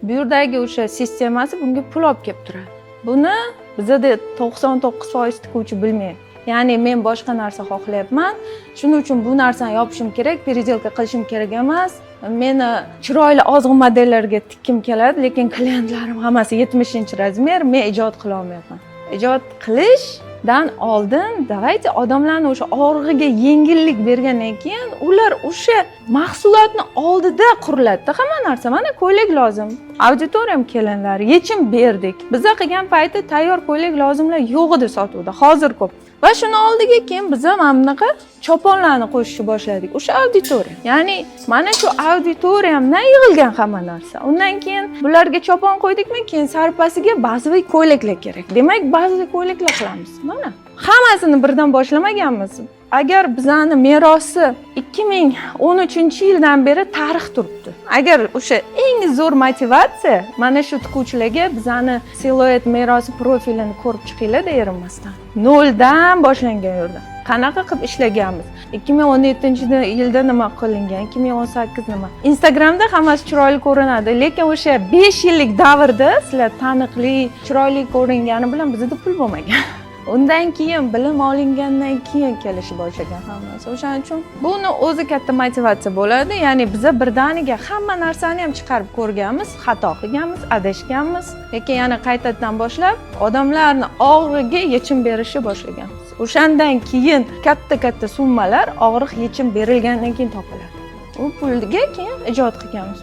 Bu yerdagi o'sha sistemasi bunga pul olib kelib turadi. Buni bizda 99% tikuvchi bilmaydi. Ya'ni men boshqa narsa xohlayapman, shuning uchun bu narsani yopishim kerak, переделка qilishim kerak emas. Meni chiroyli ozg'in modellarga tikkim keladi, lekin klientlarim hammasi 70-razmer, men ijod qila olmayapman. Ijod qilishdan oldin davayte odamlarni o'sha og'rig'iga yengillik bergandan keyin ular o'sha mahsulotni oldida quriladi. Hamma narsa, mana ko'ylak lozim. Auditoriyam kelinlar, yechim berdik. Biza qilgan payti tayyor ko'ylak lozimlar yo'q edi sotuvda, hozir ko'p. Va shuni oldiga keyin biz ham bunaqa choponlarni qo'shishni boshladik. O'sha auditoriya. Ya'ni mana shu auditoriyamdan yig'ilgan hamma narsa. Undan keyin bularga chopon qo'ydikmi, keyin sarpasiga ba'zi ko'ylaklar kerak. Demak, ba'zi ko'ylaklar qilamiz. Mana hammasini birdan boshlamaganmiz. Agar bizani merosi 2013-yildan beri tarix turibdi. Agar o'sha eng zo'r motivatsiya mana shu tikuvchilarga bizani siluet merosi profilini ko'rib chiqinglar deyirmasdan. Noldan boshlangan yerda. Qanaqa qilib ishlaganmiz? 2017-yilda nima qilingan, 2018 nima? Instagramda hammasi chiroyli ko'rinadi, lekin o'sha 5 yillik davrda sizlar taniqli, chiroyli ko'ringani bilan bizda pul bo'lmagan. Undan keyin bilim olingandan keyin kelishni boshlagan hammasi. O'shaning uchun buni o'zi katta motivatsiya bo'ladi. Ya'ni biz birdaniga hamma narsani ham chiqarib ko'rganmiz, xato qilganmiz, adashganmiz, lekin yana qaytadan boshlab odamlarning og'rigiga yechim berishni boshlaganmiz. O'shandan keyin katta summalar og'riq yechim berilgandan keyin topiladi. U pulga keyin ijod qilganmiz.